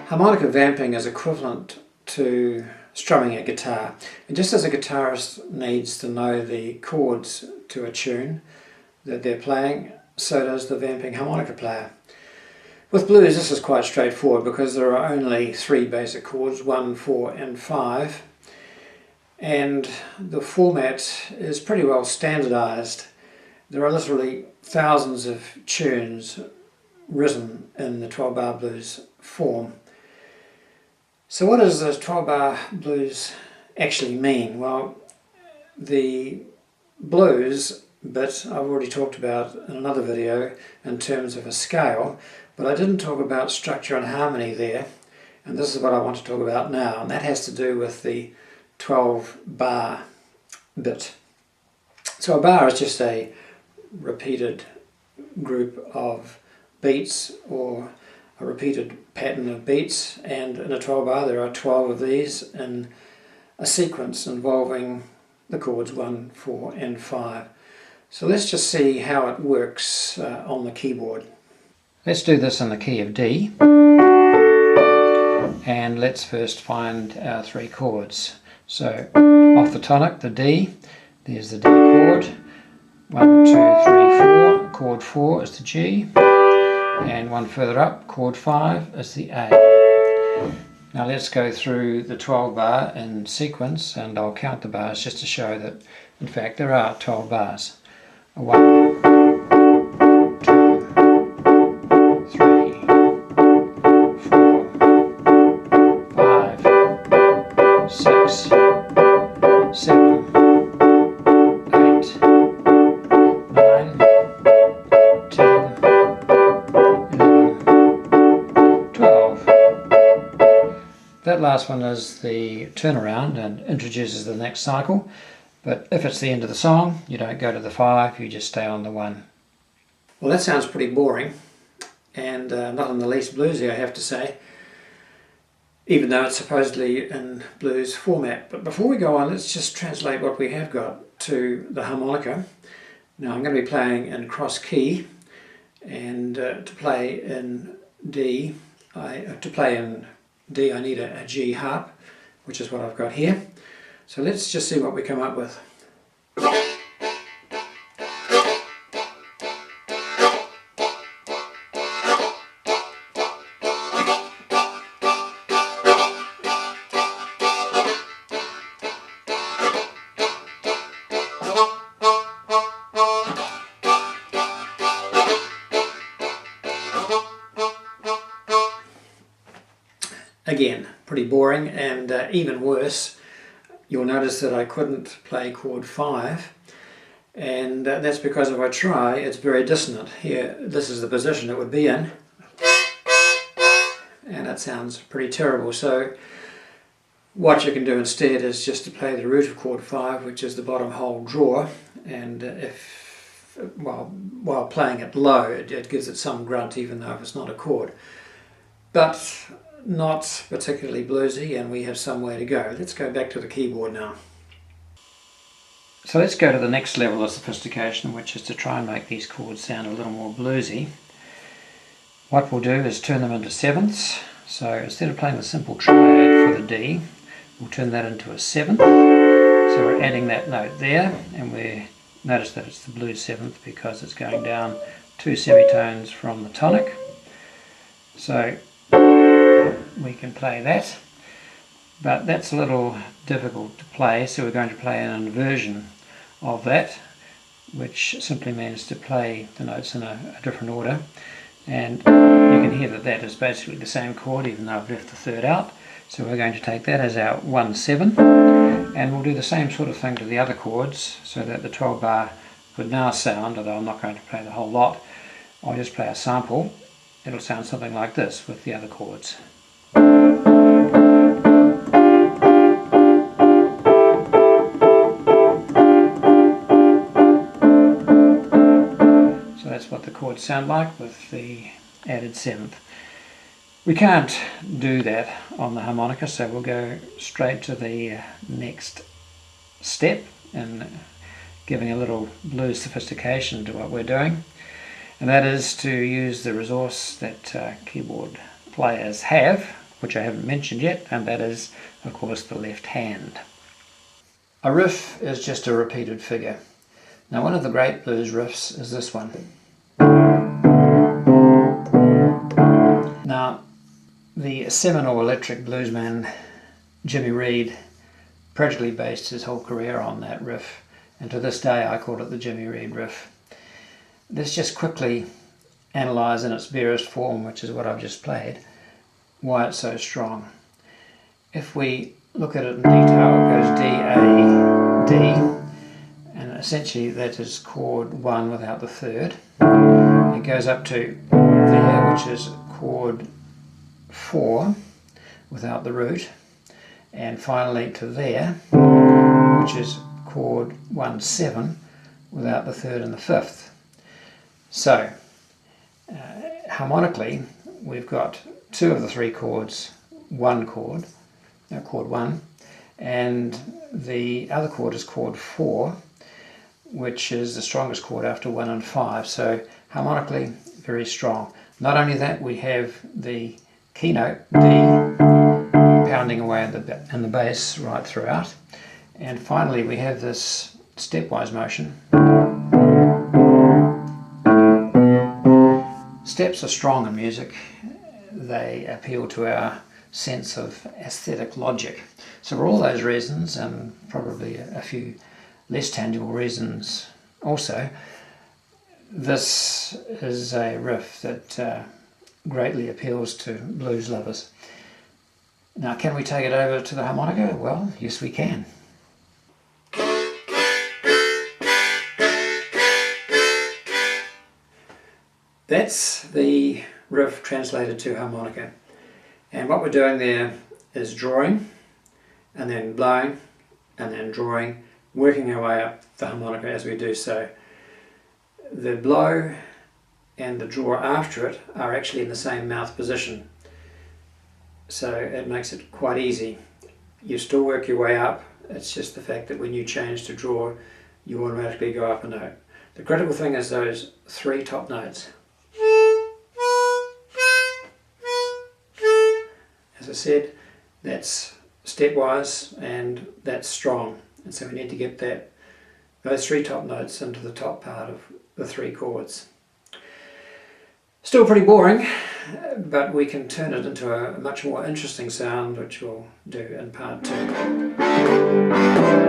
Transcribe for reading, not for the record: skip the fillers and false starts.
Harmonica vamping is equivalent to strumming a guitar, and just as a guitarist needs to know the chords to a tune that they're playing, so does the vamping harmonica player. With blues this is quite straightforward because there are only three basic chords, 1, 4 and 5, and the format is pretty well standardized. There are literally thousands of tunes written in the 12-bar blues form. So what does the 12-bar blues actually mean? Well, the blues bit I've already talked about in another video in terms of a scale, but I didn't talk about structure and harmony there, and this is what I want to talk about now, and that has to do with the 12-bar bit. So a bar is just a repeated group of beats or a repeated pattern of beats, and in a 12-bar there are 12 of these in a sequence involving the chords 1, 4 and 5. So let's just see how it works on the keyboard. Let's do this in the key of D, and let's first find our three chords. So off the tonic, the D, there's the D chord, 1, 2, 3, 4, chord 4 is the G, and one further up, chord 5 is the A. Now let's go through the 12-bar in sequence, and I'll count the bars just to show that in fact there are 12 bars. 1, 2, 3, 4, 5, 6, 7, 8, 9, 10, 11, 12. That last one is the turnaround and introduces the next cycle, but if it's the end of the song you don't go to the 5, you just stay on the 1. Well, that sounds pretty boring and not in the least bluesy, I have to say, even though it's supposedly in blues format. But before we go on, let's just translate what we have got to the harmonica. Now I'm going to be playing in cross key, and to play in D I need a G harp, which is what I've got here. So let's just see what we come up with. Again, pretty boring, and even worse, you'll notice that I couldn't play chord 5, and that's because if I try, it's very dissonant. Here, this is the position it would be in, and that sounds pretty terrible. So what you can do instead is just to play the root of chord 5, which is the bottom whole draw, and while playing it low, it gives it some grunt, even though it's not a chord. But not particularly bluesy, and we have some way to go. Let's go back to the keyboard now. So let's go to the next level of sophistication, which is to try and make these chords sound a little more bluesy. What we'll do is turn them into sevenths. So instead of playing the simple triad for the D, we'll turn that into a seventh. So we're adding that note there, and we notice that it's the blues seventh because it's going down 2 semitones from the tonic. So we can play that, but that's a little difficult to play, so we're going to play an inversion of that, which simply means to play the notes in a different order. And you can hear that that is basically the same chord, even though I've left the third out. So we're going to take that as our 1-7, and we'll do the same sort of thing to the other chords, so that the 12-bar would now sound, although I'm not going to play the whole lot, I'll just play a sample. It'll sound something like this with the other chords. So that's what the chords sound like with the added seventh. We can't do that on the harmonica, so we'll go straight to the next step and giving a little blues sophistication to what we're doing, and that is to use the resource that keyboard players have, which I haven't mentioned yet, and that is of course the left hand. A riff is just a repeated figure. Now one of the great blues riffs is this one. Now the seminal electric bluesman Jimmy Reed practically based his whole career on that riff, and to this day I call it the Jimmy Reed riff. Let's just quickly analyse in its barest form, which is what I've just played, why it's so strong. If we look at it in detail, it goes D, A, D, and essentially that is chord 1 without the third. It goes up to there, which is chord 4 without the root, and finally to there, which is chord 1-7 without the third and the fifth. So harmonically we've got 2 of the 3 chords, chord 1, and the other chord is chord 4, which is the strongest chord after 1 and 5. So harmonically very strong. Not only that, we have the keynote D pounding away in the bass right throughout, and finally we have this stepwise motion. Steps are strong in music. They appeal to our sense of aesthetic logic. So for all those reasons, and probably a few less tangible reasons also, this is a riff that greatly appeals to blues lovers. Now, can we take it over to the harmonica? Well, yes we can. That's the riff translated to harmonica, and what we're doing there is drawing and then blowing and then drawing, working our way up the harmonica as we do so. The blow and the draw after it are actually in the same mouth position, so it makes it quite easy. You still work your way up, it's just the fact that when you change to draw you automatically go up a note. The critical thing is those 3 top notes. As I said, that's stepwise and that's strong, and so we need to get those 3 top notes into the top part of the 3 chords. Still pretty boring, but we can turn it into a much more interesting sound, which we'll do in part 2.